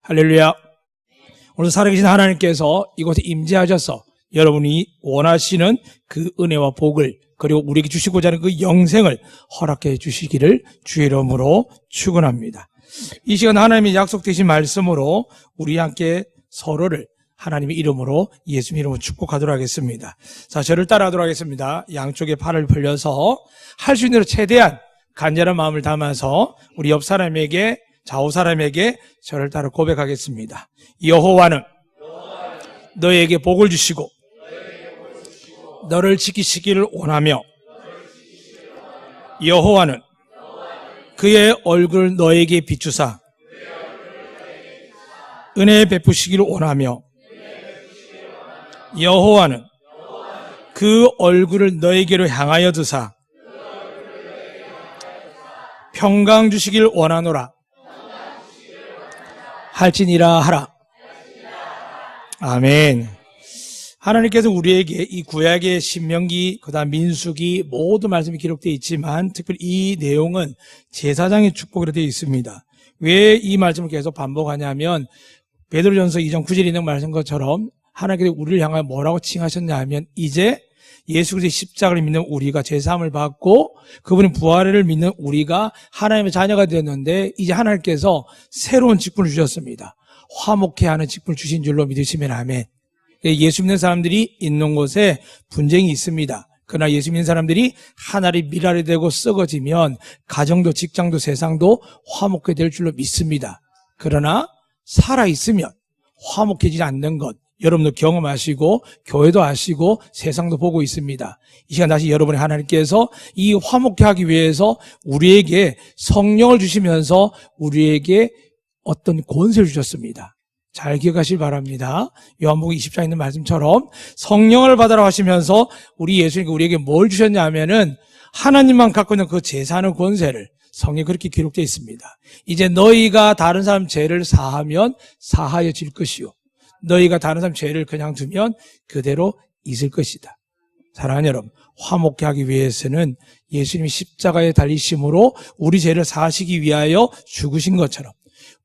할렐루야. 오늘 살아계신 하나님께서 이곳에 임재하셔서 여러분이 원하시는 그 은혜와 복을 그리고 우리에게 주시고자 하는 그 영생을 허락해 주시기를 주의 이름으로 축원합니다. 이 시간 하나님의 약속되신 말씀으로 우리 함께 서로를 하나님의 이름으로 예수님 이름으로 축복하도록 하겠습니다. 자, 저를 따라하도록 하겠습니다. 양쪽에 팔을 벌려서 할 수 있는 대로 최대한 간절한 마음을 담아서 우리 옆 사람에게 좌우 사람에게 저를 따라 고백하겠습니다. 여호와는 너에게 복을 주시고 너를 지키시기를 원하며 여호와는 그의 얼굴 너에게 비추사 은혜 베푸시기를 원하며 여호와는 그 얼굴을 너에게로 향하여 드사 평강 주시기를 원하노라. 할지니라 하라. 아멘. 하나님께서 우리에게 이 구약의 신명기, 그다음 민수기 모든 말씀이 기록되어 있지만 특별히 이 내용은 제사장의 축복으로 되어 있습니다. 왜 이 말씀을 계속 반복하냐면 베드로전서 2장 9절에 있는 말씀 것처럼 하나님께서 우리를 향하여 뭐라고 칭하셨냐 하면 이제 예수 그리스도의 십자가를 믿는 우리가 죄사함을 받고 그분의 부활을 믿는 우리가 하나님의 자녀가 되었는데 이제 하나님께서 새로운 직분을 주셨습니다. 화목해 하는 직분을 주신 줄로 믿으시면 아멘. 예수 믿는 사람들이 있는 곳에 분쟁이 있습니다. 그러나 예수 믿는 사람들이 하나를 밀알이 되고 썩어지면 가정도 직장도 세상도 화목해 될 줄로 믿습니다. 그러나 살아있으면 화목해지지 않는 것 여러분도 경험하시고 교회도 아시고 세상도 보고 있습니다. 이 시간 다시 여러분의 하나님께서 이 화목해 하기 위해서 우리에게 성령을 주시면서 우리에게 어떤 권세를 주셨습니다. 잘 기억하시기 바랍니다. 요한복음 20장에 있는 말씀처럼 성령을 받으라 하시면서 우리 예수님께 우리에게 뭘 주셨냐 하면은 하나님만 갖고 있는 그 제사하는 권세를 성경에 그렇게 기록되어 있습니다. 이제 너희가 다른 사람 죄를 사하면 사하여질 것이요 너희가 다른 사람 죄를 그냥 두면 그대로 있을 것이다. 사랑하는 여러분, 화목해 하기 위해서는 예수님이 십자가에 달리심으로 우리 죄를 사하시기 위하여 죽으신 것처럼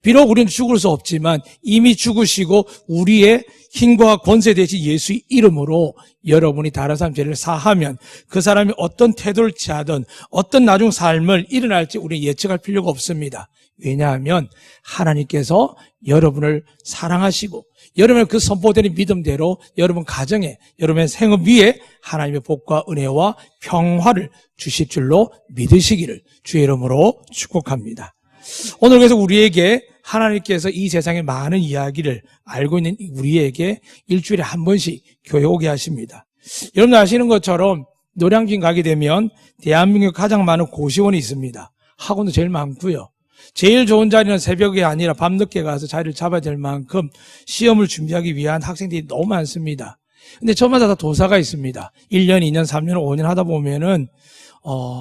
비록 우리는 죽을 수 없지만 이미 죽으시고 우리의 힘과 권세 대신 예수의 이름으로 여러분이 다른 사람 죄를 사하면 그 사람이 어떤 태도를 취하든 어떤 나중 삶을 일어날지 우리는 예측할 필요가 없습니다. 왜냐하면 하나님께서 여러분을 사랑하시고 여러분의 그 선포되는 믿음대로 여러분 가정에 여러분의 생업 위에 하나님의 복과 은혜와 평화를 주실 줄로 믿으시기를 주의 이름으로 축복합니다. 오늘 그래서 우리에게 하나님께서 이 세상의 많은 이야기를 알고 있는 우리에게 일주일에 한 번씩 교회 오게 하십니다. 여러분 아시는 것처럼 노량진 가게 되면 대한민국에 가장 많은 고시원이 있습니다. 학원도 제일 많고요. 제일 좋은 자리는 새벽이 아니라 밤늦게 가서 자리를 잡아야 될 만큼 시험을 준비하기 위한 학생들이 너무 많습니다. 근데 저마다 다 도사가 있습니다. 1년, 2년, 3년, 5년 하다 보면은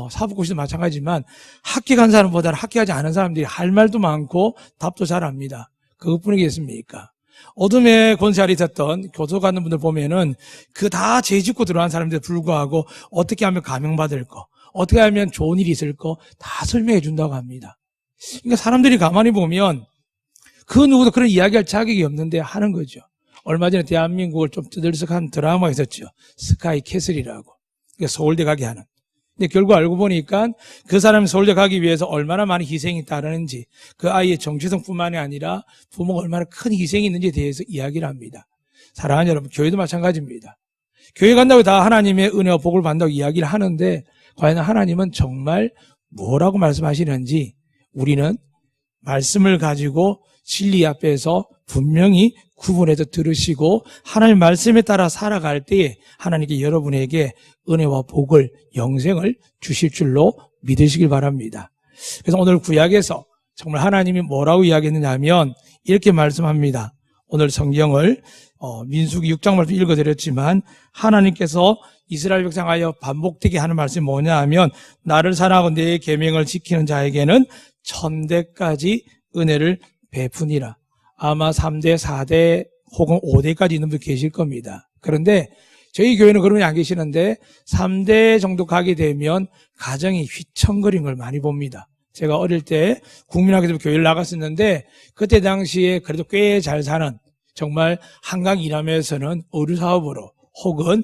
사법고시도 마찬가지지만 합격한 사람보다는 합격하지 않은 사람들이 할 말도 많고 답도 잘 합니다. 그것뿐이겠습니까? 어둠의 권세 아래 있었던 교도 가는 분들 보면은 그 다 죄 짓고 들어간 사람들에 불구하고 어떻게 하면 감형받을 거, 어떻게 하면 좋은 일이 있을 거 다 설명해 준다고 합니다. 그러니까 사람들이 가만히 보면 그 누구도 그런 이야기할 자격이 없는데 하는 거죠. 얼마 전에 대한민국을 좀 뜨들썩한 드라마가 있었죠. 스카이 캐슬이라고. 그러니까 서울대 가게 하는. 근데 결국 알고 보니까 그 사람이 서울대 가기 위해서 얼마나 많은 희생이 따르는지 그 아이의 정체성뿐만이 아니라 부모가 얼마나 큰 희생이 있는지에 대해서 이야기를 합니다. 사랑하는 여러분, 교회도 마찬가지입니다. 교회 간다고 다 하나님의 은혜와 복을 받는다고 이야기를 하는데 과연 하나님은 정말 뭐라고 말씀하시는지 우리는 말씀을 가지고 진리 앞에서 분명히 구분해서 들으시고 하나님의 말씀에 따라 살아갈 때에 하나님께 여러분에게 은혜와 복을 영생을 주실 줄로 믿으시길 바랍니다. 그래서 오늘 구약에서 정말 하나님이 뭐라고 이야기했느냐 하면 이렇게 말씀합니다. 오늘 성경을 민수기 6장 말씀 읽어드렸지만 하나님께서 이스라엘 백성하여 반복되게 하는 말씀이 뭐냐 하면 나를 사랑하고 내 계명을 지키는 자에게는 1000대까지 은혜를 베푸니라. 아마 3대, 4대 혹은 5대까지 있는 분 계실 겁니다. 그런데 저희 교회는 그런 분이 안 계시는데 3대 정도 가게 되면 가정이 휘청거리는 걸 많이 봅니다. 제가 어릴 때 국민학교에서 교회를 나갔었는데 그때 당시에 그래도 꽤 잘 사는 정말 한강 이남에서는 의류사업으로 혹은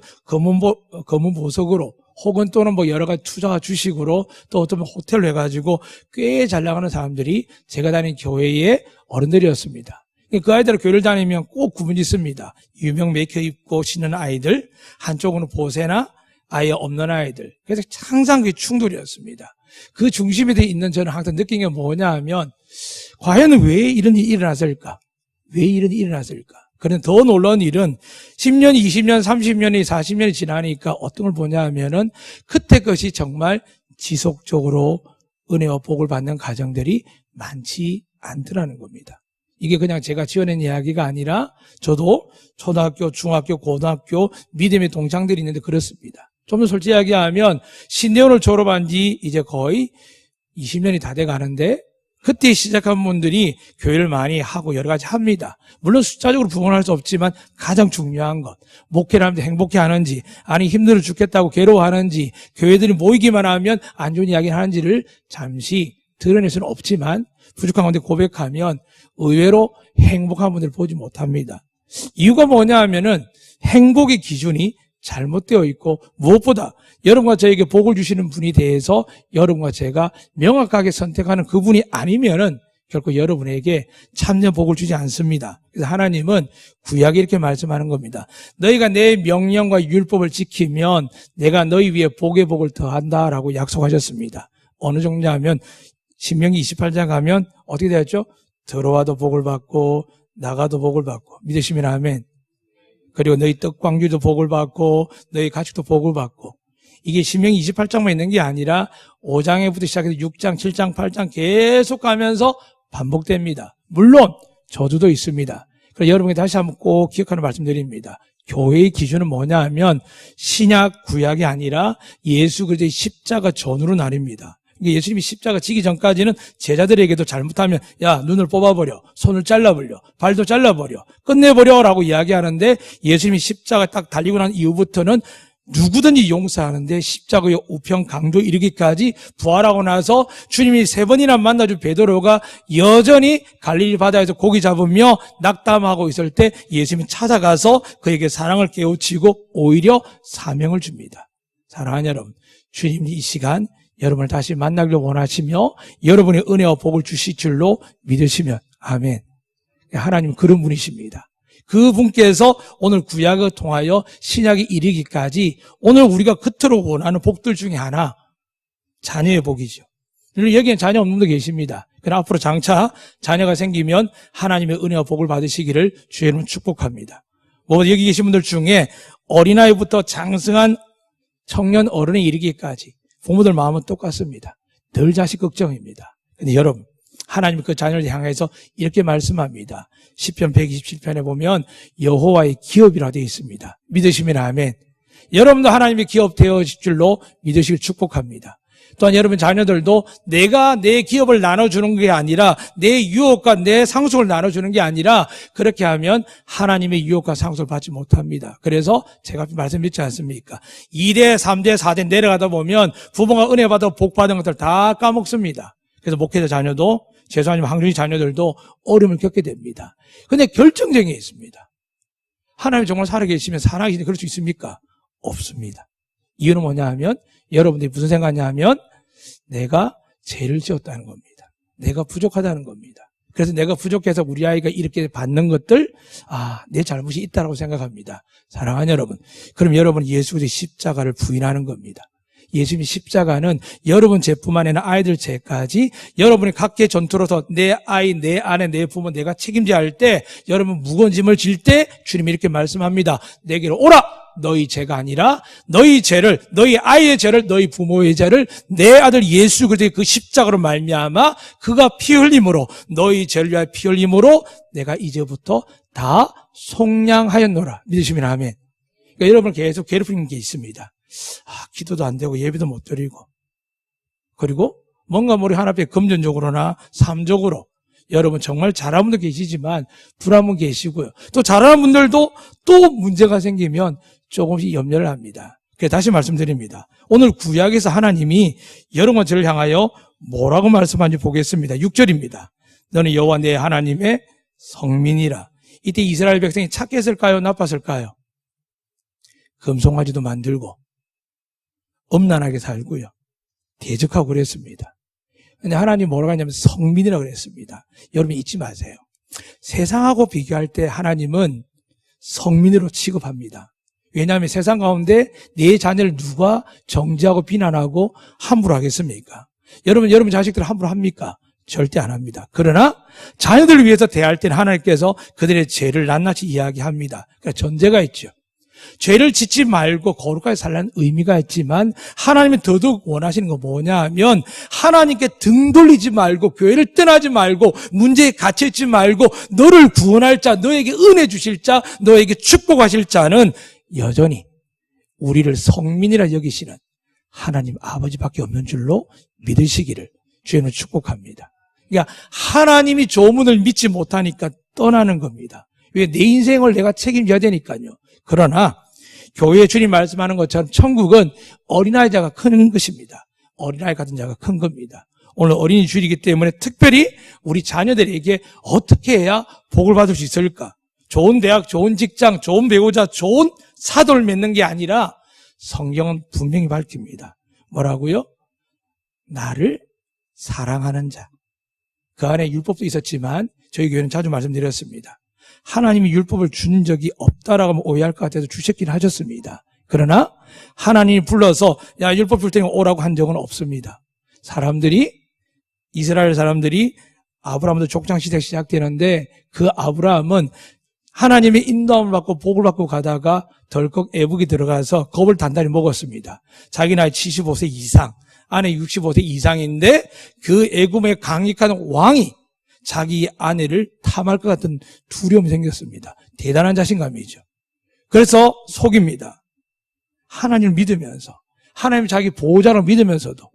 검은보석으로 혹은 또는 뭐 여러 가지 투자 주식으로 또 어떤 호텔로 해가지고 꽤 잘 나가는 사람들이 제가 다닌 교회의 어른들이었습니다. 그 아이들 교회를 다니면 꼭 구분이 있습니다. 유명 메이커 입고 신는 아이들, 한쪽은 보세나 아예 없는 아이들. 그래서 항상 그게 충돌이었습니다. 그 중심에 있는 저는 항상 느낀 게 뭐냐 하면 과연 왜 이런 일이 일어났을까? 왜 이런 일이 일어났을까? 그런데 더 놀라운 일은 10년, 20년, 30년이 40년이 지나니까 어떤 걸 보냐 하면은 그때 것이 정말 지속적으로 은혜와 복을 받는 가정들이 많지 않더라는 겁니다. 이게 그냥 제가 지어낸 이야기가 아니라 저도 초등학교, 중학교, 고등학교 믿음의 동창들이 있는데 그렇습니다. 좀 더 솔직히 이야기하면 신대원을 졸업한 지 이제 거의 20년이 다 돼 가는데 그때 시작한 분들이 교회를 많이 하고 여러 가지 합니다. 물론 숫자적으로 부분할 수 없지만 가장 중요한 것, 목회를 하면서 행복해 하는지, 아니 힘들어 죽겠다고 괴로워하는지, 교회들이 모이기만 하면 안 좋은 이야기를 하는지를 잠시 드러낼 수는 없지만 부족한 가운데 고백하면 의외로 행복한 분들을 보지 못합니다. 이유가 뭐냐 하면은 행복의 기준이 잘못되어 있고 무엇보다 여러분과 저에게 복을 주시는 분이 대해서 여러분과 제가 명확하게 선택하는 그분이 아니면은 결코 여러분에게 참된 복을 주지 않습니다. 그래서 하나님은 구약에 이렇게 말씀하는 겁니다. 너희가 내 명령과 율법을 지키면 내가 너희 위에 복의 복을 더한다라고 약속하셨습니다. 어느 정도냐면 신명기 28장 가면 어떻게 되었죠? 들어와도 복을 받고 나가도 복을 받고 믿으시면 아멘. 그리고 너희 떡광주도 복을 받고 너희 가축도 복을 받고 이게 신명기 28장만 있는 게 아니라 5장에부터 시작해서 6장, 7장, 8장 계속 가면서 반복됩니다. 물론 저주도 있습니다. 그래서 여러분께 다시 한번 꼭 기억하는 말씀드립니다. 교회의 기준은 뭐냐 하면 신약, 구약이 아니라 예수 그리스도의 십자가 전후로 나뉩니다. 예수님이 십자가 지기 전까지는 제자들에게도 잘못하면 야 눈을 뽑아버려, 손을 잘라버려, 발도 잘라버려, 끝내버려라고 이야기하는데 예수님이 십자가 딱 달리고 난 이후부터는 누구든지 용서하는데 십자가의 우편 강도 이르기까지 부활하고 나서 주님이 3번이나 만나준 베드로가 여전히 갈릴리 바다에서 고기 잡으며 낙담하고 있을 때 예수님이 찾아가서 그에게 사랑을 깨우치고 오히려 사명을 줍니다. 사랑하는 여러분, 주님이 이 시간 여러분을 다시 만나기를 원하시며 여러분의 은혜와 복을 주실 줄로 믿으시면 아멘. 하나님은 그런 분이십니다. 그분께서 오늘 구약을 통하여 신약에 이르기까지 오늘 우리가 겉으로 원하는 복들 중에 하나 자녀의 복이죠. 여기엔 자녀 없는 분도 계십니다. 그러나 앞으로 장차 자녀가 생기면 하나님의 은혜와 복을 받으시기를 주의 이름으로 축복합니다. 여기 계신 분들 중에 어린아이부터 장성한 청년 어른에 이르기까지 부모들 마음은 똑같습니다. 늘 자식 걱정입니다. 근데 여러분, 하나님이 그 자녀를 향해서 이렇게 말씀합니다. 시편 127편에 보면 여호와의 기업이라 되어 있습니다. 믿으시면 아멘. 여러분도 하나님의 기업 되어질 줄로 믿으시길 축복합니다. 또한 여러분 자녀들도 내가 내 기업을 나눠주는 게 아니라 내 유업과 내 상속을 나눠주는 게 아니라 그렇게 하면 하나님의 유업과 상속을 받지 못합니다. 그래서 제가 말씀드렸지 않습니까? 2대, 3대, 4대 내려가다 보면 부모가 은혜 받아 복 받은 것들 다 까먹습니다. 그래서 목회자 자녀도 제사님 항준이 자녀들도 어려움을 겪게 됩니다. 그런데 결정적인 게 있습니다. 하나님이 정말 살아계시면 사랑이 그럴 수 있습니까? 없습니다. 이유는 뭐냐 하면 여러분들이 무슨 생각하냐 하면 내가 죄를 지었다는 겁니다. 내가 부족하다는 겁니다. 그래서 내가 부족해서 우리 아이가 이렇게 받는 것들 내 잘못이 있다고 생각합니다. 사랑하는 여러분, 그럼 여러분 예수 그리스도의 십자가를 부인하는 겁니다. 예수님의 십자가는 여러분 죄뿐만 아니라 아이들 죄까지 여러분이 각계 전투로서 내 아이, 내 아내, 내 부모 내가 책임져야 할 때 여러분 무거운 짐을 질 때 주님이 이렇게 말씀합니다. 내게로 오라! 너희 죄가 아니라 너희 죄를, 너희 아이의 죄를, 너희 부모의 죄를 내 아들 예수 그리스도의 그 십자가로 말미암아 그가 피 흘림으로 너희 죄를 위하여 피 흘림으로 내가 이제부터 다 속량하였노라. 믿으시면 아멘. 그러니까 여러분을 계속 괴롭히는 게 있습니다. 기도도 안 되고 예배도 못 드리고 그리고 뭔가 우리 하나 앞에 금전적으로나 삶적으로 여러분 정말 잘하는 분도 계시지만 불한 분 계시고요. 또 잘하는 분들도 또 문제가 생기면 조금씩 염려를 합니다. 그래서 다시 말씀드립니다. 오늘 구약에서 하나님이 여러분과 저를 향하여 뭐라고 말씀하는지 보겠습니다. 6절입니다. 너는 여호와 내 하나님의 성민이라. 이때 이스라엘 백성이 착했을까요? 나빴을까요? 금송아지도 만들고 엄란하게 살고요. 대적하고 그랬습니다. 근데 하나님 뭐라고 하냐면 성민이라고 그랬습니다. 여러분 잊지 마세요. 세상하고 비교할 때 하나님은 성민으로 취급합니다. 왜냐하면 세상 가운데 내 자녀를 누가 정죄하고 비난하고 함부로 하겠습니까? 여러분 자식들을 함부로 합니까? 절대 안 합니다. 그러나 자녀들을 위해서 대할 때는 하나님께서 그들의 죄를 낱낱이 이야기합니다. 그러니까 전제가 있죠. 죄를 짓지 말고 거룩하게 살라는 의미가 있지만 하나님은 더더욱 원하시는 거 뭐냐 하면 하나님께 등 돌리지 말고 교회를 떠나지 말고 문제에 갇혀있지 말고 너를 구원할 자, 너에게 은혜 주실 자, 너에게 축복하실 자는 여전히 우리를 성민이라 여기시는 하나님 아버지밖에 없는 줄로 믿으시기를 주님은 축복합니다. 그러니까 하나님이 조문을 믿지 못하니까 떠나는 겁니다. 왜? 내 인생을 내가 책임져야 되니까요. 그러나 교회에 주님 말씀하는 것처럼 천국은 어린아이 자가 큰 것입니다. 어린아이 같은 자가 큰 겁니다. 오늘 어린이 주일이기 때문에 특별히 우리 자녀들에게 어떻게 해야 복을 받을 수 있을까? 좋은 대학, 좋은 직장, 좋은 배우자, 좋은 사도를 맺는 게 아니라 성경은 분명히 밝힙니다. 뭐라고요? 나를 사랑하는 자. 그 안에 율법도 있었지만 저희 교회는 자주 말씀드렸습니다. 하나님이 율법을 준 적이 없다라고 하면 오해할 것 같아서 주셨긴 하셨습니다. 그러나 하나님이 불러서 야 율법 줄 테니 오라고 한 적은 없습니다. 이스라엘 사람들이 아브라함도 족장시대 시작되는데 그 아브라함은 하나님의 인도함을 받고 복을 받고 가다가 덜컥 애국이 들어가서 겁을 단단히 먹었습니다. 자기 나이 75세 이상, 아내 65세 이상인데 그 애굽의 강력한 왕이 자기 아내를 탐할 것 같은 두려움이 생겼습니다. 대단한 자신감이죠. 그래서 속입니다. 하나님을 믿으면서 하나님 자기 보호자를 믿으면서도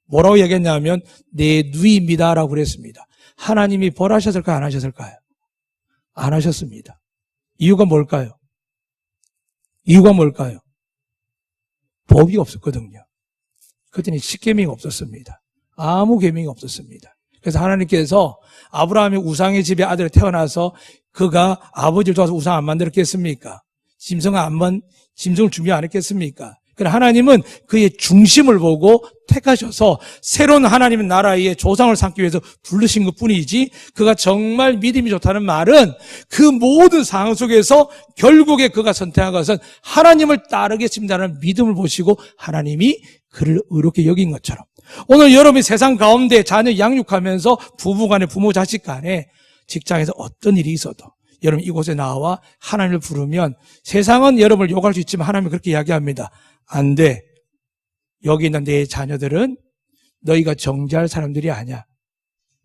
뭐라고 얘기했냐면 내 누이입니다라고 그랬습니다. 하나님이 벌하셨을까요? 안 하셨을까요? 안 하셨습니다. 이유가 뭘까요? 법이 없었거든요. 그때는 십계명이 없었습니다. 아무 계명이 없었습니다. 그래서 하나님께서 아브라함의 우상의 집에 아들이 태어나서 그가 아버지를 도와서 우상 안 만들었겠습니까? 짐승을 준비 안 했겠습니까? 그러나 하나님은 그의 중심을 보고 택하셔서 새로운 하나님의 나라의 조상을 삼기 위해서 부르신 것뿐이지 그가 정말 믿음이 좋다는 말은 그 모든 상황 속에서 결국에 그가 선택한 것은 하나님을 따르겠습니다라는 믿음을 보시고 하나님이 그를 의롭게 여긴 것처럼 오늘 여러분이 세상 가운데 자녀 양육하면서 부부간에 부모 자식 간에 직장에서 어떤 일이 있어도 여러분 이곳에 나와 하나님을 부르면 세상은 여러분을 욕할 수 있지만 하나님은 그렇게 이야기합니다. 안 돼. 여기 있는 내 자녀들은 너희가 정죄할 사람들이 아니야.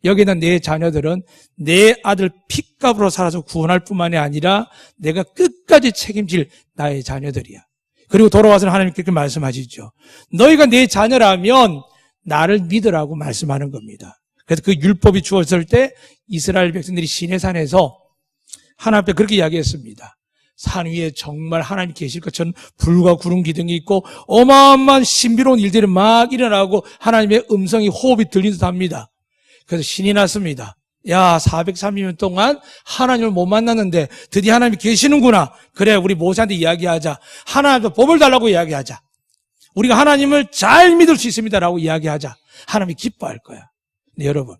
여기 있는 내 자녀들은 내 아들 핏값으로 살아서 구원할 뿐만이 아니라 내가 끝까지 책임질 나의 자녀들이야. 그리고 돌아와서는 하나님께 그렇게 말씀하시죠. 너희가 내 자녀라면 나를 믿으라고 말씀하는 겁니다. 그래서 그 율법이 주어졌을 때 이스라엘 백성들이 시내산에서 하나님 앞에 그렇게 이야기했습니다. 산 위에 정말 하나님 계실 것처럼 불과 구름 기둥이 있고 어마어마한 신비로운 일들이 막 일어나고 하나님의 음성이 호흡이 들린 듯합니다. 그래서 신이 났습니다. 야 430년 동안 하나님을 못 만났는데 드디어 하나님이 계시는구나. 그래 우리 모세한테 이야기하자. 하나님도 법을 달라고 이야기하자. 우리가 하나님을 잘 믿을 수 있습니다라고 이야기하자. 하나님이 기뻐할 거야. 근데 여러분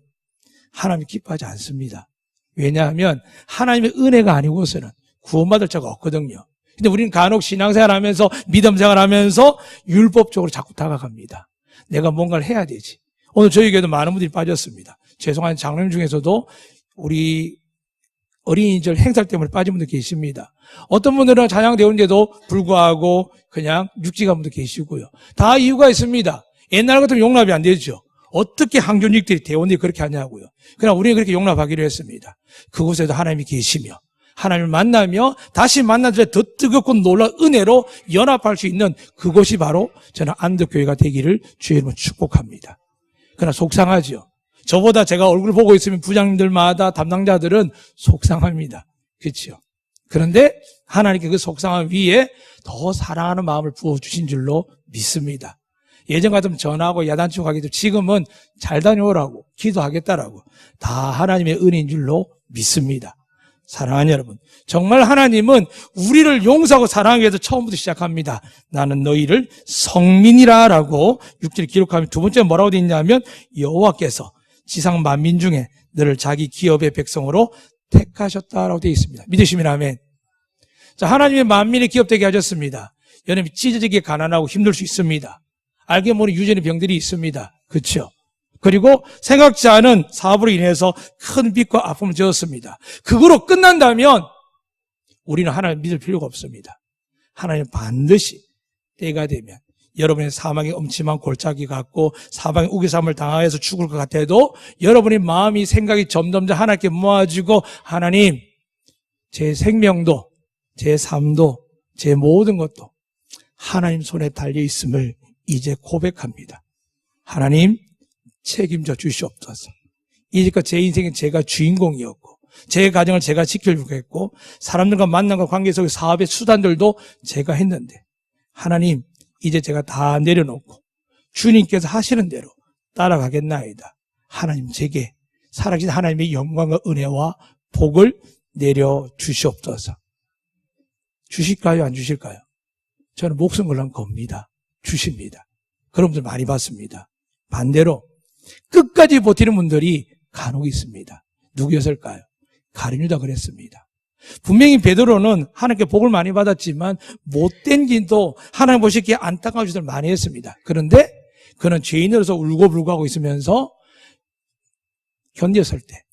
하나님이 기뻐하지 않습니다. 왜냐하면 하나님의 은혜가 아니고서는 구원받을 자가 없거든요. 근데 우리는 간혹 신앙생활 하면서 믿음생활 하면서 율법적으로 자꾸 다가갑니다. 내가 뭔가를 해야 되지. 오늘 저희 교회도 많은 분들이 빠졌습니다. 죄송한 장로님 중에서도 우리 어린이절 행사 때문에 빠진 분들 계십니다. 어떤 분들은 찬양대원인데도 불구하고 그냥 육지간 분도 계시고요. 다 이유가 있습니다. 옛날 같으면 용납이 안 되죠. 어떻게 항존직들이 대원들이 그렇게 하냐고요. 그러나 우리는 그렇게 용납하기로 했습니다. 그곳에도 하나님이 계시며 하나님을 만나며 다시 만나들 때 더 뜨겁고 놀라운 은혜로 연합할 수 있는 그곳이 바로 저는 안덕교회가 되기를 주의 이름으로 축복합니다. 그러나 속상하죠. 저보다 제가 얼굴 보고 있으면 부장님들마다 담당자들은 속상합니다. 그렇죠? 그런데 하나님께 그 속상함 위에 더 사랑하는 마음을 부어주신 줄로 믿습니다. 예전 같으면 전하고 야단치고 가기도 지금은 잘 다녀오라고 기도하겠다라고 다 하나님의 은혜인 줄로 믿습니다. 사랑하는 여러분, 정말 하나님은 우리를 용서하고 사랑하기 위해서 처음부터 시작합니다. 나는 너희를 성민이라 라고 6절에 기록하면 두 번째 뭐라고 되어 있냐면 여호와께서 지상 만민 중에 너를 자기 기업의 백성으로 택하셨다라고 되어 있습니다. 믿으시면 아멘. 자, 하나님의 만민의 기업 되게 하셨습니다. 여러분이 찢어지게 가난하고 힘들 수 있습니다. 알게 모르는 유전의 병들이 있습니다. 그렇죠? 그리고 생각지 않은 사업으로 인해서 큰 빚과 아픔을 졌습니다. 그거로 끝난다면 우리는 하나님을 믿을 필요가 없습니다. 하나님은 반드시 때가 되면 여러분의 사망의 엄침한 골짜기 같고 사방의 우겨쌈을 당하여서 죽을 것 같아도 여러분의 마음이 생각이 점점 하나님께 모아지고 하나님 제 생명도 제 삶도 제 모든 것도 하나님 손에 달려있음을 이제 고백합니다. 하나님 책임져 주시옵소서. 이제껏 제 인생에 제가 주인공이었고 제 가정을 제가 지키려고 했고 사람들과 만남과 관계 속의 사업의 수단들도 제가 했는데 하나님 이제 제가 다 내려놓고 주님께서 하시는 대로 따라가겠나이다. 하나님 제게 살아계신 하나님의 영광과 은혜와 복을 내려주시옵소서. 주실까요? 안 주실까요? 저는 목숨 걸고 겁니다. 주십니다. 그런 분들 많이 봤습니다. 반대로 끝까지 버티는 분들이 간혹 있습니다. 누구였을까요? 가룟 유다 그랬습니다. 분명히 베드로는 하나님께 복을 많이 받았지만 못된 길도 하나님 보시기에 안타까운 짓을 많이 했습니다. 그런데 그는 죄인으로서 울고불고하고 있으면서 견뎠을 때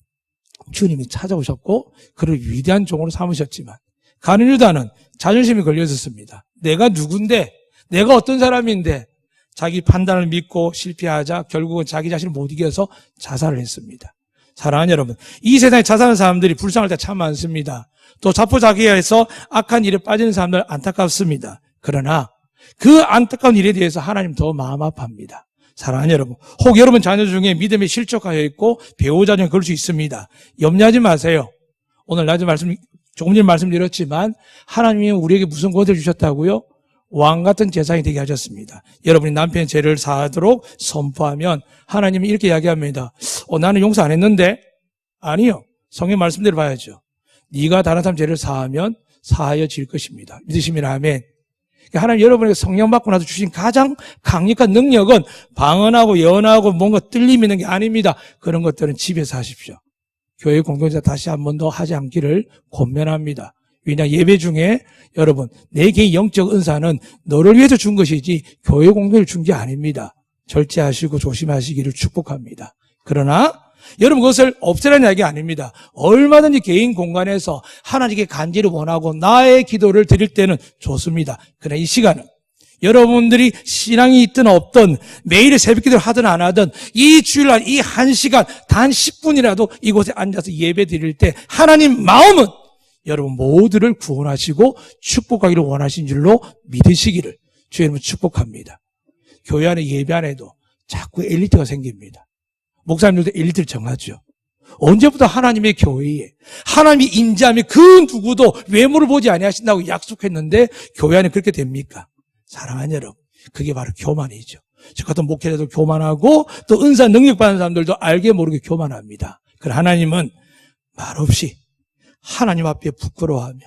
주님이 찾아오셨고 그를 위대한 종으로 삼으셨지만 가룟 유다는 자존심이 걸려 있었습니다. 내가 누군데 내가 어떤 사람인데 자기 판단을 믿고 실패하자 결국은 자기 자신을 못 이겨서 자살을 했습니다. 사랑하는 여러분, 이 세상에 자살하는 사람들이 불쌍할 때 참 많습니다. 또 자포자기해서 악한 일에 빠지는 사람들 안타깝습니다. 그러나 그 안타까운 일에 대해서 하나님 더 마음 아파합니다. 사랑하는 여러분, 혹 여러분 자녀 중에 믿음에 실족하여 있고 배우자 중에 그럴 수 있습니다. 염려하지 마세요. 오늘 낮에 조금 전에 말씀드렸지만 하나님이 우리에게 무슨 권세를 주셨다고요? 왕같은 제사장이 되게 하셨습니다. 여러분이 남편의 죄를 사하도록 선포하면 하나님이 이렇게 이야기합니다. 나는 용서 안 했는데? 아니요. 성경 말씀대로 봐야죠. 네가 다른 사람 죄를 사하면 사하여질 것입니다. 믿으시면 아멘. 하나님 여러분에게 성령 받고 나서 주신 가장 강력한 능력은 방언하고 예언하고 뭔가 뜰림 있는 게 아닙니다. 그런 것들은 집에서 하십시오. 교회 공동체 다시 한 번 더 하지 않기를 권면합니다. 왜냐 예배 중에 여러분 내 개인 영적 은사는 너를 위해서 준 것이지 교회 공동체를 준 게 아닙니다. 절제하시고 조심하시기를 축복합니다. 그러나 여러분 그것을 없애라는 이야기 아닙니다. 얼마든지 개인 공간에서 하나님께 간절히 원하고 나의 기도를 드릴 때는 좋습니다. 그러나 이 시간은 여러분들이 신앙이 있든 없든 매일 새벽 기도를 하든 안 하든 이 주일날 이 1시간 단 10분이라도 이곳에 앉아서 예배 드릴 때 하나님 마음은 여러분 모두를 구원하시고 축복하기를 원하신 줄로 믿으시기를 주의 이름으로 축복합니다. 교회 안에 예배 안에도 자꾸 엘리트가 생깁니다. 목사님들도 엘리트를 정하죠. 언제부터 하나님의 교회에 하나님이 임재하며 그 누구도 외모를 보지 아니하신다고 약속했는데 교회 안에 그렇게 됩니까? 사랑하는 여러분, 그게 바로 교만이죠. 저 같은 목회자도 교만하고 또 은사 능력 받는 사람들도 알게 모르게 교만합니다. 그러나 하나님은 말없이 하나님 앞에 부끄러워하며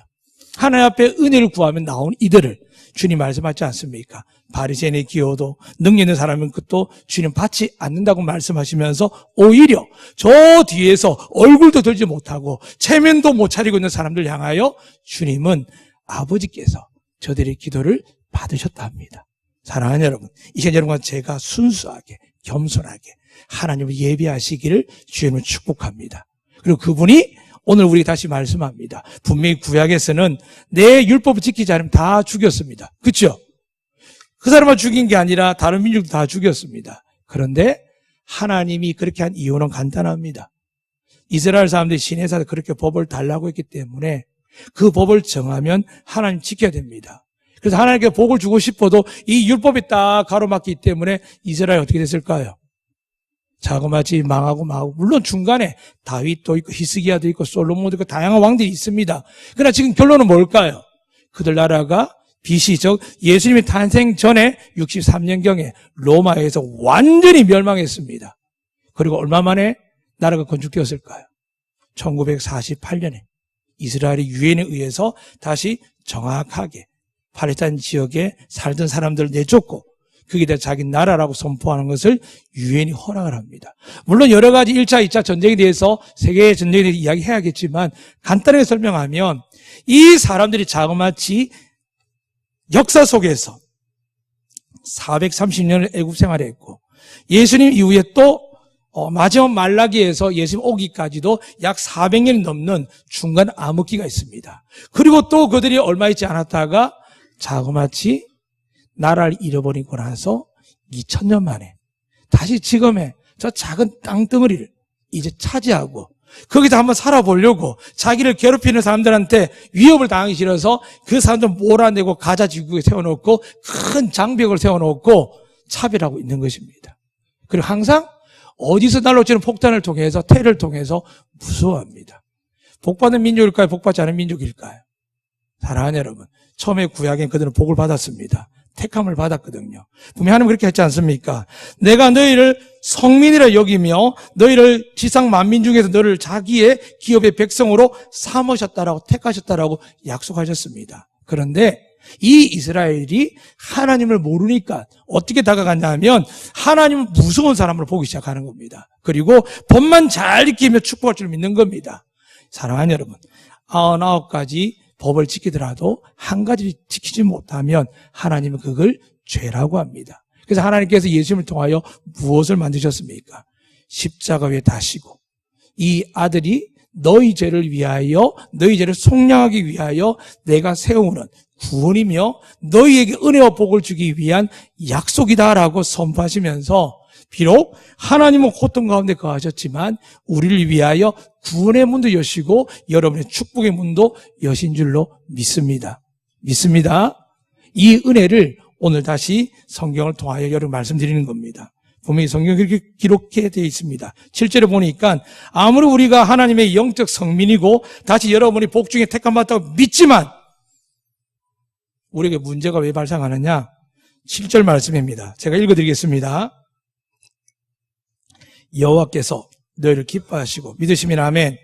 하나님 앞에 은혜를 구하며 나온 이들을 주님 말씀하지 않습니까? 바리새인의 기호도 능력 있는 사람은 그것도 주님 받지 않는다고 말씀하시면서 오히려 저 뒤에서 얼굴도 들지 못하고 체면도 못 차리고 있는 사람들 향하여 주님은 아버지께서 저들의 기도를 받으셨다 합니다. 사랑하는 여러분, 이 시간 여러분과 제가 순수하게 겸손하게 하나님을 예배하시기를 주님을 축복합니다. 그리고 그분이 오늘 우리에게 다시 말씀합니다. 분명히 구약에서는 내 율법을 지키지 않으면 다 죽였습니다. 그렇죠? 그 사람만 죽인 게 아니라 다른 민족도 다 죽였습니다. 그런데 하나님이 그렇게 한 이유는 간단합니다. 이스라엘 사람들이 시내에서 그렇게 법을 달라고 했기 때문에 그 법을 정하면 하나님 지켜야 됩니다. 그래서 하나님께 복을 주고 싶어도 이 율법이 딱 가로막기 때문에 이스라엘이 어떻게 됐을까요? 자그마치 망하고 물론 중간에 다윗도 있고 히스기야도 있고 솔로몬도 있고 다양한 왕들이 있습니다. 그러나 지금 결론은 뭘까요? 그들 나라가 BC 즉 예수님의 탄생 전에 63년경에 로마에서 완전히 멸망했습니다. 그리고 얼마 만에 나라가 건축되었을까요? 1948년에 이스라엘의 유엔에 의해서 다시 정확하게 팔레스타인 지역에 살던 사람들을 내쫓고 그게 다 자기 나라라고 선포하는 것을 유엔이 허락을 합니다. 물론 여러 가지 1차, 2차 전쟁에 대해서 세계 전쟁에 대해서 이야기해야겠지만 간단하게 설명하면 이 사람들이 자그마치 역사 속에서 430년을 애굽 생활했고 예수님 이후에 또 마지막 말라기에서 예수님 오기까지도 약 400년이 넘는 중간 암흑기가 있습니다. 그리고 또 그들이 얼마 있지 않았다가 자그마치 나라를 잃어버리고 나서 2000년 만에 다시 지금의 저 작은 땅덩어리를 이제 차지하고 거기서 한번 살아보려고 자기를 괴롭히는 사람들한테 위협을 당하기 싫어서 그 사람들 몰아내고 가자지구에 세워놓고 큰 장벽을 세워놓고 차별하고 있는 것입니다. 그리고 항상 어디서 날아올지는 폭탄을 통해서 테러를 통해서 무서워합니다. 복받는 민족일까요? 복받지 않은 민족일까요? 사랑하는 여러분, 처음에 구약엔 그들은 복을 받았습니다. 택함을 받았거든요. 분명히 하나님 그렇게 했지 않습니까? 내가 너희를 성민이라 여기며 너희를 지상 만민 중에서 너를 자기의 기업의 백성으로 삼으셨다라고 택하셨다라고 약속하셨습니다. 그런데 이 이스라엘이 하나님을 모르니까 어떻게 다가갔냐 하면 하나님은 무서운 사람으로 보기 시작하는 겁니다. 그리고 법만 잘 지키며 축복할 줄 믿는 겁니다. 사랑하는 여러분, 99가지 법을 지키더라도 한 가지 지키지 못하면 하나님은 그걸 죄라고 합니다. 그래서 하나님께서 예수님을 통하여 무엇을 만드셨습니까? 십자가 위에 다시고 이 아들이 너희 죄를 위하여 너희 죄를 속량하기 위하여 내가 세우는 구원이며 너희에게 은혜와 복을 주기 위한 약속이다라고 선포하시면서 비록 하나님은 고통 가운데 거하셨지만 우리를 위하여 구원의 문도 여시고 여러분의 축복의 문도 여신 줄로 믿습니다. 이 은혜를 오늘 다시 성경을 통하여 여러분 말씀드리는 겁니다. 분명히 성경에 그렇게 기록해 되어 있습니다. 7절에 보니까 아무리 우리가 하나님의 영적 성민이고 다시 여러분이 복 중에 택함받았다고 믿지만 우리에게 문제가 왜 발생하느냐? 7절 말씀입니다. 제가 읽어드리겠습니다. 여호와께서 너희를 기뻐하시고 믿으시면 아멘.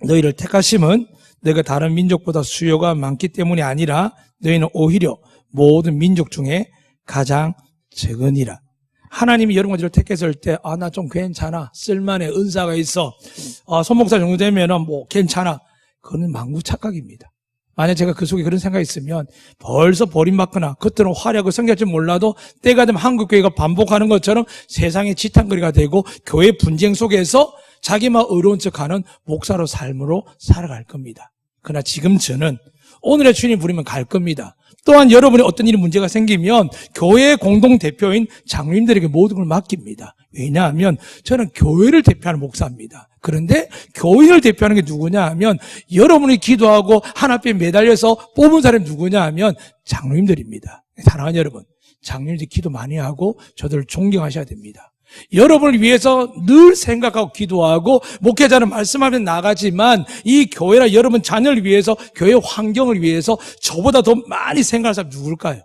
너희를 택하심은 너희가 다른 민족보다 수요가 많기 때문이 아니라 너희는 오히려 모든 민족 중에 가장 적으니라. 하나님이 여러분 가지를 택했을 때 나 좀 괜찮아, 쓸만해, 은사가 있어, 손목사 정도 되면은 뭐 괜찮아. 그거는 망구 착각입니다. 만약 제가 그 속에 그런 생각이 있으면 벌써 버림받거나 겉으로 화려하고 성결할지 몰라도 때가 되면 한국교회가 반복하는 것처럼 세상의 지탄거리가 되고 교회 분쟁 속에서 자기만 의로운 척하는 목사로 삶으로 살아갈 겁니다. 그러나 지금 저는 오늘의 주님 부르면 갈 겁니다. 또한 여러분이 어떤 일이 문제가 생기면 교회의 공동대표인 장로님들에게 모든 걸 맡깁니다. 왜냐하면 저는 교회를 대표하는 목사입니다. 그런데 교인을 대표하는 게 누구냐 하면 여러분이 기도하고 한 앞에 매달려서 뽑은 사람이 누구냐 하면 장로님들입니다. 사랑하는 여러분, 장로님들이 기도 많이 하고 저들을 존경하셔야 됩니다. 여러분을 위해서 늘 생각하고 기도하고 목회자는 말씀하면 나가지만 이 교회나 여러분 자녀를 위해서 교회 환경을 위해서 저보다 더 많이 생각할 사람 누굴까요?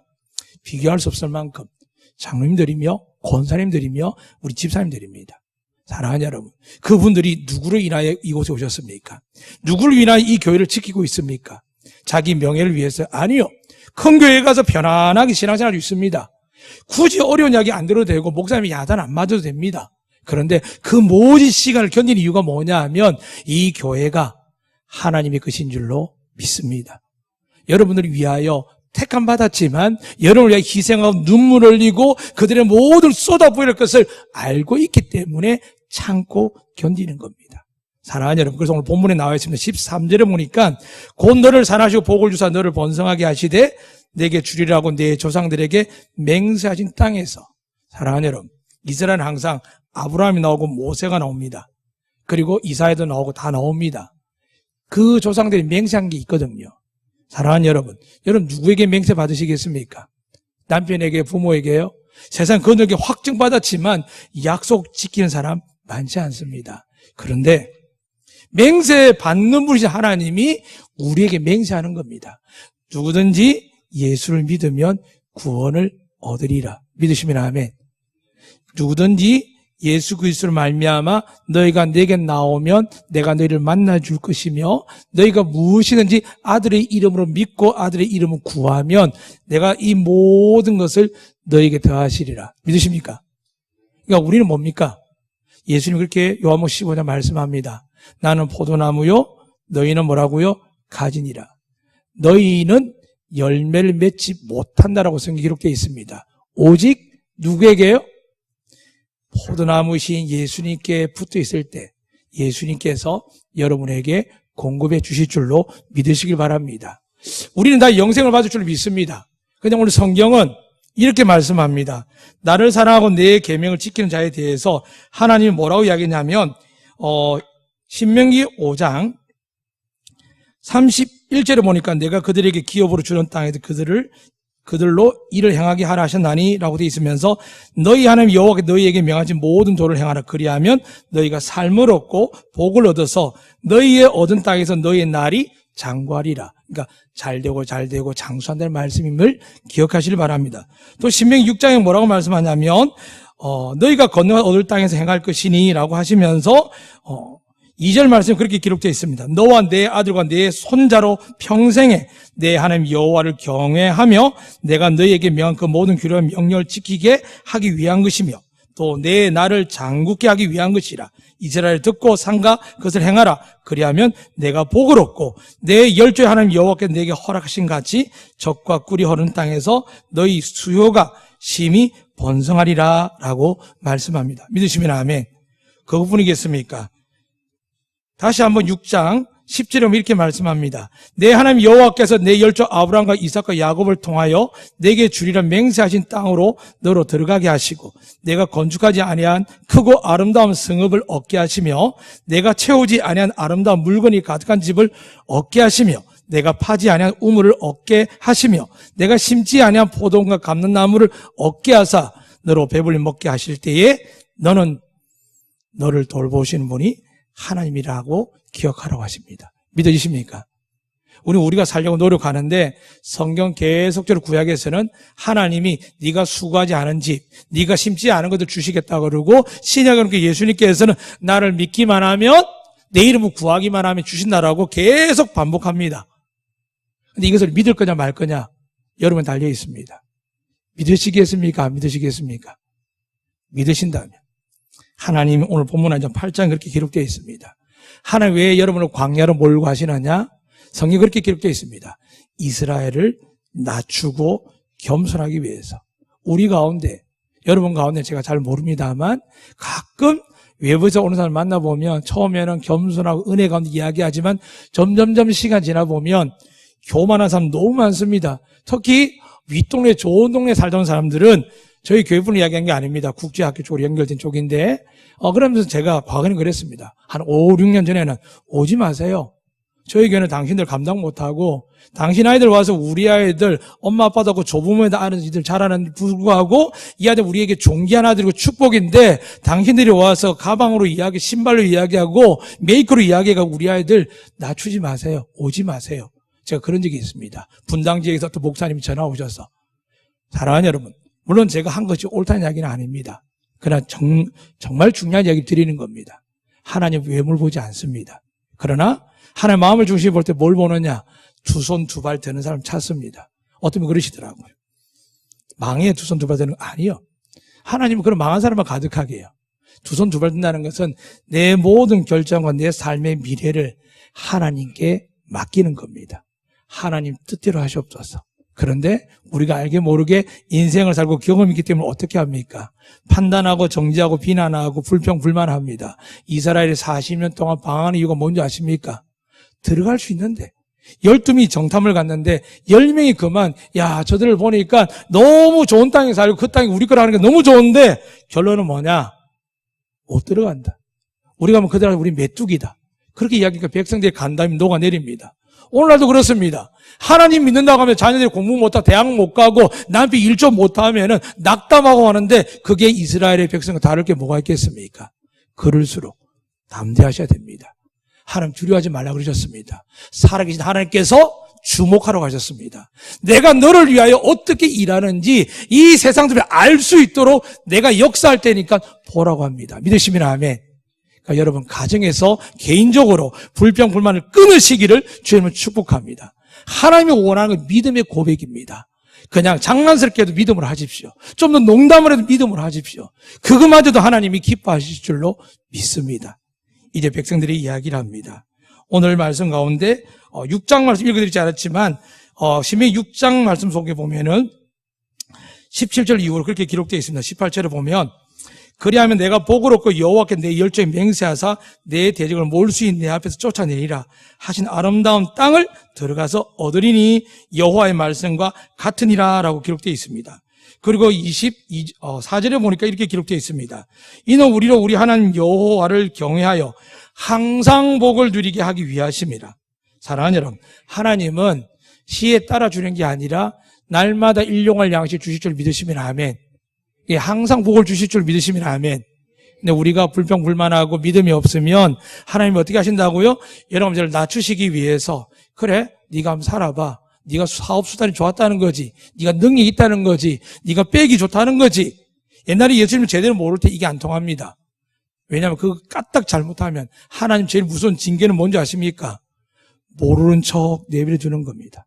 비교할 수 없을 만큼 장로님들이며 권사님들이며 우리 집사님들입니다. 사랑하는 여러분, 그분들이 누구를 인하여 이곳에 오셨습니까? 누구를 위하여 이 교회를 지키고 있습니까? 자기 명예를 위해서? 아니요. 큰 교회에 가서 편안하게 신앙생활 할 수 있습니다. 굳이 어려운 이야기 안 들어도 되고 목사님이 야단 안 맞아도 됩니다. 그런데 그 모든 시간을 견디는 이유가 뭐냐 하면 이 교회가 하나님의 것인 줄로 믿습니다. 여러분들을 위하여 택함 받았지만 여러분을 위해 희생하고 눈물 흘리고 그들의 모든 쏟아부을 것을 알고 있기 때문에 참고 견디는 겁니다. 사랑하는 여러분, 그래서 오늘 본문에 나와 있습니다. 13절에 보니까 곧 너를 산하시고 복을 주사 너를 번성하게 하시되 내게 주리라고 내 조상들에게 맹세하신 땅에서. 사랑하는 여러분, 이스라엘은 항상 아브라함이 나오고 모세가 나옵니다. 그리고 이사야도 나오고 다 나옵니다. 그 조상들이 맹세한 게 있거든요. 사랑하는 여러분, 여러분 누구에게 맹세 받으시겠습니까? 남편에게, 부모에게요? 세상 건너게 확증받았지만 약속 지키는 사람 많지 않습니다. 그런데 맹세 받는 분이신 하나님이 우리에게 맹세하는 겁니다. 누구든지 예수를 믿으면 구원을 얻으리라. 믿으시면 아멘. 누구든지 예수 그리스도를 말미암아 너희가 내게 나오면 내가 너희를 만나줄 것이며 너희가 무엇이든지 아들의 이름으로 믿고 아들의 이름을 구하면 내가 이 모든 것을 너희에게 더하시리라. 믿으십니까? 그러니까 우리는 뭡니까? 예수님 그렇게 요한복음 15장 말씀합니다. 나는 포도나무요 너희는 뭐라고요? 가지니라. 너희는 열매를 맺지 못한다라고 성경에 기록되어 있습니다. 오직 누구에게요? 포도나무신 예수님께 붙어 있을 때 예수님께서 여러분에게 공급해 주실 줄로 믿으시길 바랍니다. 우리는 다 영생을 받을 줄로 믿습니다. 그런데 오늘 성경은 이렇게 말씀합니다. 나를 사랑하고 내 계명을 지키는 자에 대해서 하나님이 뭐라고 이야기했냐면 신명기 5장 31절에 보니까 내가 그들에게 기업으로 주는 땅에서 그들로 일을 행하게 하라 하셨나니 라고 되어 있으면서 너희 하나님 여호와께 너희에게 명하신 모든 도를 행하라. 그리하면 너희가 삶을 얻고 복을 얻어서 너희의 얻은 땅에서 너희의 날이 장구하리라. 그러니까 잘되고 장수한다는 말씀임을 기억하시길 바랍니다. 또 신명기 6장에 뭐라고 말씀하냐면 너희가 건너가 얻을 땅에서 행할 것이니 라고 하시면서 2절 말씀에 그렇게 기록되어 있습니다. 너와 내 아들과 내 손자로 평생에 내 하나님 여호와를 경외하며 내가 너희에게 명한 그 모든 규례와 명령을 지키게 하기 위한 것이며 또 내 나를 장굳게 하기 위한 것이라. 이스라엘 듣고 삼가 그것을 행하라. 그리하면 내가 복을 얻고 내 열조의 하나님 여호와께서 내게 허락하신 같이 젖과 꿀이 흐르는 땅에서 너희 수요가 심히 번성하리라 라고 말씀합니다. 믿으시면 아멘. 그것뿐이겠습니까? 다시 한번 6장 10절에 이렇게 말씀합니다. 내 하나님 여호와께서 내 열조 아브라함과 이삭과 야곱을 통하여 내게 주리라 맹세하신 땅으로 너로 들어가게 하시고 내가 건축하지 아니한 크고 아름다운 성읍을 얻게 하시며 내가 채우지 아니한 아름다운 물건이 가득한 집을 얻게 하시며 내가 파지 아니한 우물을 얻게 하시며 내가 심지 아니한 포도원과 감람나무를 얻게 하사 너로 배불리 먹게 하실 때에 너는 너를 돌보시는 분이 하나님이라고 기억하라고 하십니다. 믿어지십니까? 우리가 살려고 노력하는데 성경 계속적으로 구약에서는 하나님이 네가 수고하지 않은 집, 네가 심지 않은 것들 주시겠다고 그러고 신약은 예수님께서는 나를 믿기만 하면 내 이름을 구하기만 하면 주신다라고 계속 반복합니다. 근데 이것을 믿을 거냐 말 거냐 여러분 달려 있습니다. 믿으시겠습니까? 안 믿으시겠습니까? 믿으신다면 하나님이 오늘 본문 8장 그렇게 기록되어 있습니다. 하나님 왜 여러분을 광야로 몰고 가시느냐? 성경에 그렇게 기록되어 있습니다. 이스라엘을 낮추고 겸손하기 위해서. 우리 가운데, 여러분 가운데 제가 잘 모릅니다만 가끔 외부에서 오는 사람을 만나보면 처음에는 겸손하고 은혜 가운데 이야기하지만 점점점 시간 지나보면 교만한 사람 너무 많습니다. 특히 윗동네 좋은 동네 살던 사람들은 저희 교회분을 이야기한 게 아닙니다. 국제학교 쪽으로 연결된 쪽인데 그러면서 제가 과거에는 그랬습니다. 한 5, 6년 전에는 오지 마세요. 저희 교회는 당신들 감당 못하고 당신 아이들 와서 우리 아이들 엄마 아빠도 하고 조부모에다 아는 이들 잘하는데 불구하고 이 아이들 우리에게 존귀한 아들이고 축복인데 당신들이 와서 가방으로 이야기 신발로 이야기하고 메이커로 이야기하고 우리 아이들 낮추지 마세요. 오지 마세요. 제가 그런 적이 있습니다. 분당 지역에서 또 목사님이 전화 오셔서 사랑하는 여러분 물론 제가 한 것이 옳다는 이야기는 아닙니다. 그러나 정말 중요한 이야기를 드리는 겁니다. 하나님 외모를 보지 않습니다. 그러나 하나님 마음을 중심에 볼 때 뭘 보느냐? 두 손 두 발 되는 사람 찾습니다. 어떤 분 그러시더라고요. 망에 두 손 두 발 되는 거 아니요. 하나님은 그런 망한 사람만 가득하게 해요. 두 손 두 발 된다는 것은 내 모든 결정과 내 삶의 미래를 하나님께 맡기는 겁니다. 하나님 뜻대로 하시옵소서. 그런데 우리가 알게 모르게 인생을 살고 경험이 있기 때문에 어떻게 합니까? 판단하고 정죄하고 비난하고 불평 불만합니다. 이스라엘이 40년 동안 방황하는 이유가 뭔지 아십니까? 들어갈 수 있는데 12명이 정탐을 갔는데 10명이 그만 저들을 보니까 너무 좋은 땅에 살고 그 땅이 우리 거라는 게 너무 좋은데 결론은 뭐냐? 못 들어간다. 우리가 하면 그들한테 우리 메뚜기다. 그렇게 이야기하니까 백성들이 간담이 녹아내립니다. 오늘날도 그렇습니다. 하나님 믿는다고 하면 자녀들이 공부 못하고 대학 못 가고 남편 일 좀 못하면은 낙담하고 하는데 그게 이스라엘의 백성과 다를 게 뭐가 있겠습니까? 그럴수록 담대하셔야 됩니다. 하나님 두려워하지 말라 그러셨습니다. 살아계신 하나님께서 주목하러 가셨습니다. 내가 너를 위하여 어떻게 일하는지 이 세상 사람들이 알 수 있도록 내가 역사할 테니까 보라고 합니다. 믿으시면 아멘. 그러니까 여러분 가정에서 개인적으로 불평 불만을 끊으시기를 주님은 축복합니다. 하나님이 원하는 건 믿음의 고백입니다. 그냥 장난스럽게도 믿음으로 하십시오. 좀 더 농담을 해도 믿음으로 하십시오. 그것마저도 하나님이 기뻐하실 줄로 믿습니다. 이제 백성들이 이야기를 합니다. 오늘 말씀 가운데 6장 말씀 읽어드리지 않았지만 신명기 6장 말씀 속에 보면은 17절 이후로 그렇게 기록되어 있습니다. 18절에 보면 그리하면 내가 복을 얻고 여호와께 내 열정에 맹세하사 내 대적을 몰수인 내 앞에서 쫓아내리라 하신 아름다운 땅을 들어가서 얻으리니 여호와의 말씀과 같으니라 라고 기록되어 있습니다. 그리고 24절에 보니까 이렇게 기록되어 있습니다. 이는 우리로 우리 하나님 여호와를 경외하여 항상 복을 누리게 하기 위하심이라. 사랑하는 여러분, 하나님은 시에 따라 주는 게 아니라 날마다 일용할 양식 주실 줄 믿으시면 아멘. 예, 항상 복을 주실 줄 믿으시면 아멘. 근데 우리가 불평불만하고 믿음이 없으면 하나님이 어떻게 하신다고요? 여러분들을 낮추시기 위해서 그래, 네가 한번 살아봐. 네가 사업수단이 좋았다는 거지. 네가 능력이 있다는 거지. 네가 빼기 좋다는 거지. 옛날에 예수님을 제대로 모를 때 이게 안 통합니다. 왜냐하면 그거 까딱 잘못하면 하나님 제일 무서운 징계는 뭔지 아십니까? 모르는 척 내버려 두는 겁니다.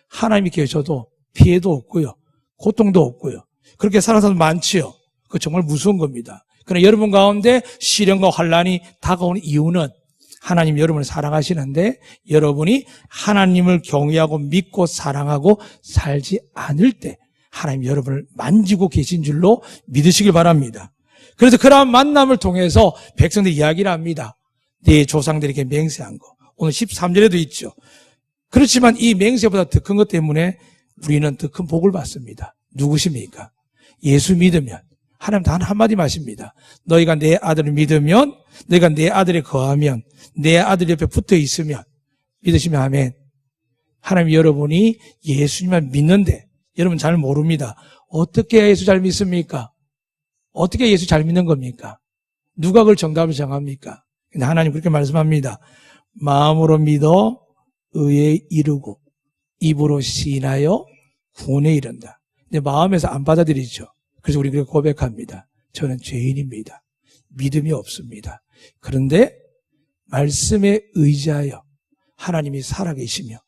하나님이 계셔도 피해도 없고요. 고통도 없고요. 그렇게 사는 사람 많지요. 그거 정말 무서운 겁니다. 그러나 여러분 가운데 시련과 환란이 다가오는 이유는 하나님 여러분을 사랑하시는데 여러분이 하나님을 경외하고 믿고 사랑하고 살지 않을 때 하나님 여러분을 만지고 계신 줄로 믿으시길 바랍니다. 그래서 그러한 만남을 통해서 백성들이 이야기를 합니다. 네 조상들에게 맹세한 거. 오늘 13절에도 있죠. 그렇지만 이 맹세보다 더 큰 것 때문에 우리는 더 큰 복을 받습니다. 누구십니까? 예수 믿으면 하나님 단 한마디 하십니다. 너희가 내 아들을 믿으면, 너희가 내 아들에 거하면, 내 아들 옆에 붙어 있으면, 믿으시면 아멘. 하나님 여러분이 예수님만 믿는데 여러분 잘 모릅니다. 어떻게 예수 잘 믿습니까? 어떻게 예수 잘 믿는 겁니까? 누가 그걸 정답을 정합니까? 근데 하나님 그렇게 말씀합니다. 마음으로 믿어 의에 이르고 입으로 시인하여 구원에 이른다. 근데 마음에서 안 받아들이죠. 그래서 우리 그렇게 고백합니다. 저는 죄인입니다. 믿음이 없습니다. 그런데 말씀에 의지하여 하나님이 살아계시며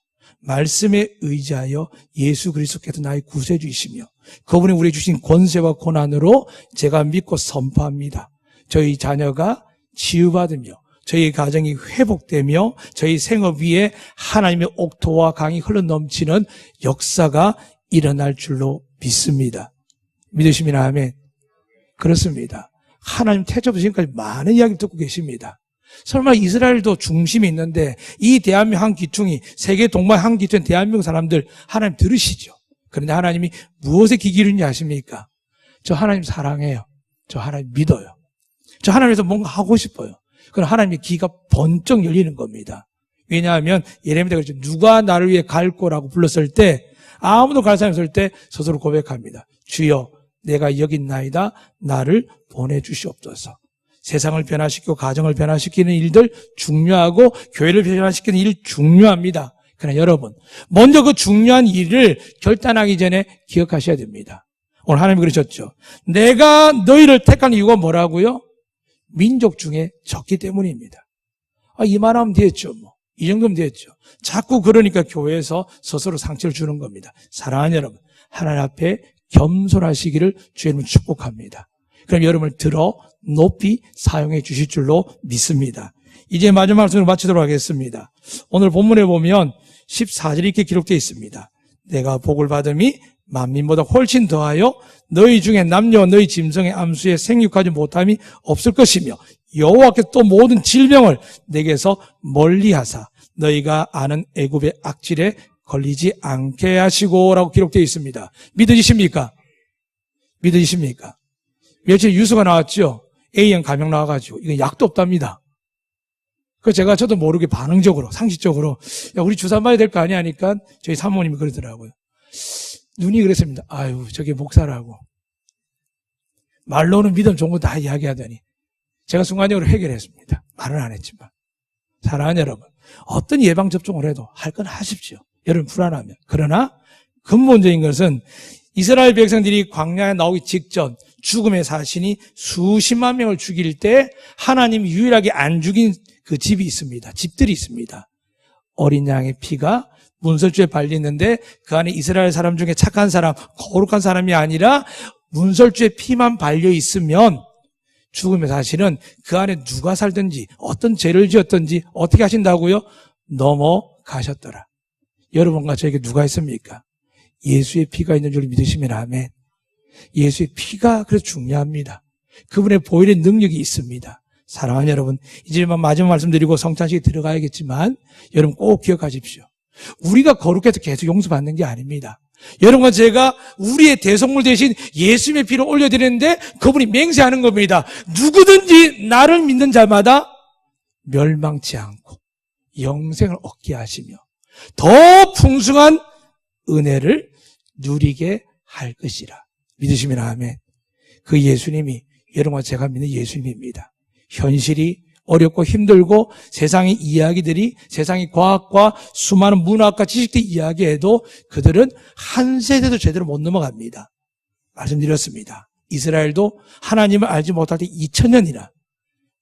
말씀에 의지하여 예수 그리스도께서 나의 구세주이시며 그분이 우리에게 주신 권세와 고난으로 제가 믿고 선포합니다. 저희 자녀가 치유받으며 저희 가정이 회복되며 저희 생업 위에 하나님의 옥토와 강이 흘러넘치는 역사가 일어날 줄로 믿습니다. 믿으시면 아멘. 그렇습니다. 하나님 태초부터 지금까지 많은 이야기를 듣고 계십니다. 설마 이스라엘도 중심이 있는데 이 대한민국 한 기퉁이 세계 동방 한 기퉁 대한민국 사람들 하나님 들으시죠. 그런데 하나님이 무엇에 귀 기울이는지 아십니까? 저 하나님 사랑해요. 저 하나님 믿어요. 저 하나님에서 뭔가 하고 싶어요. 그럼 하나님의 귀가 번쩍 열리는 겁니다. 왜냐하면 예레미야가 그랬죠. 누가 나를 위해 갈 거라고 불렀을 때 아무도 갈 사람이 없을 때 스스로 고백합니다. 주여 내가 여기 있나이다. 나를 보내주시옵소서. 세상을 변화시키고 가정을 변화시키는 일들 중요하고 교회를 변화시키는 일 중요합니다. 그러나 여러분 먼저 그 중요한 일을 결단하기 전에 기억하셔야 됩니다. 오늘 하나님이 그러셨죠. 내가 너희를 택한 이유가 뭐라고요? 민족 중에 적기 때문입니다. 이만하면 됐죠. 이 정도면 됐죠. 자꾸 그러니까 교회에서 스스로 상처를 주는 겁니다. 사랑하는 여러분, 하나님 앞에 겸손하시기를 주님은 축복합니다. 그럼 여러분을 들어 높이 사용해 주실 줄로 믿습니다. 이제 마지막 말씀을 마치도록 하겠습니다. 오늘 본문에 보면 14절이 이렇게 기록되어 있습니다. 내가 복을 받음이 만민보다 훨씬 더하여 너희 중에 남녀와 너희 짐승의 암수에 생육하지 못함이 없을 것이며 여호와께서 또 모든 질병을 내게서 멀리하사 너희가 아는 애굽의 악질에 걸리지 않게 하시고 라고 기록되어 있습니다. 믿으십니까? 믿으십니까? 며칠 뉴스가 나왔죠. A형 감염 나와가지고 이건 약도 없답니다. 저도 모르게 반응적으로, 상식적으로, 야, 우리 주사 맞아야 될 거 아니야 하니까 저희 사모님이 그러더라고요. 눈이 그랬습니다. 아유, 저게 목사라고. 말로는 믿음 좋은 거 다 이야기하더니 제가 순간적으로 해결했습니다. 말은 안 했지만. 사랑하는 여러분, 어떤 예방접종을 해도 할 건 하십시오. 여러분 불안하면. 그러나 근본적인 것은 이스라엘 백성들이 광야에 나오기 직전 죽음의 사신이 수십만 명을 죽일 때 하나님이 유일하게 안 죽인 그 집이 있습니다. 집들이 있습니다. 어린 양의 피가 문설주에 발렸는데 그 안에 이스라엘 사람 중에 착한 사람, 거룩한 사람이 아니라 문설주에 피만 발려 있으면 죽음의 사실은 그 안에 누가 살든지 어떤 죄를 지었든지 어떻게 하신다고요? 넘어가셨더라. 여러분과 저에게 누가 있습니까? 예수의 피가 있는 줄 믿으시면 아멘. 예수의 피가 그래서 중요합니다. 그분의 보혈의 능력이 있습니다. 사랑하는 여러분, 이제 마지막 말씀드리고 성찬식에 들어가야겠지만 여러분 꼭 기억하십시오. 우리가 거룩해서 계속 용서받는 게 아닙니다. 여러분과 제가 우리의 대속물 대신 예수님의 피를 올려드리는데 그분이 맹세하는 겁니다. 누구든지 나를 믿는 자마다 멸망치 않고 영생을 얻게 하시며 더 풍성한 은혜를 누리게 할 것이라. 믿으시면 아멘. 그 예수님이 여러분과 제가 믿는 예수님입니다. 현실이 어렵고 힘들고 세상의 이야기들이 세상의 과학과 수많은 문학과 지식들 이야기해도 그들은 한 세대도 제대로 못 넘어갑니다. 말씀드렸습니다. 이스라엘도 하나님을 알지 못할 때 2000년이나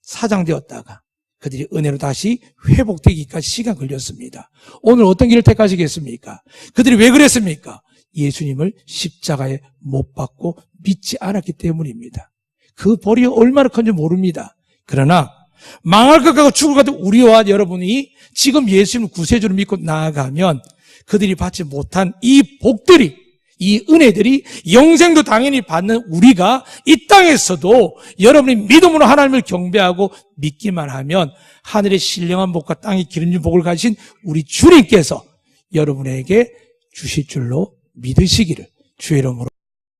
사장되었다가 그들이 은혜로 다시 회복되기까지 시간 걸렸습니다. 오늘 어떤 길을 택하시겠습니까? 그들이 왜 그랬습니까? 예수님을 십자가에 못 박고 믿지 않았기 때문입니다. 그 벌이 얼마나 큰지 모릅니다. 그러나 망할 것 같고 죽을 것 같은 우리와 여러분이 지금 예수님을 구세주로 믿고 나아가면 그들이 받지 못한 이 복들이, 이 은혜들이 영생도 당연히 받는 우리가 이 땅에서도 여러분이 믿음으로 하나님을 경배하고 믿기만 하면 하늘의 신령한 복과 땅의 기름진 복을 가진 우리 주님께서 여러분에게 주실 줄로 믿으시기를 주의 이름으로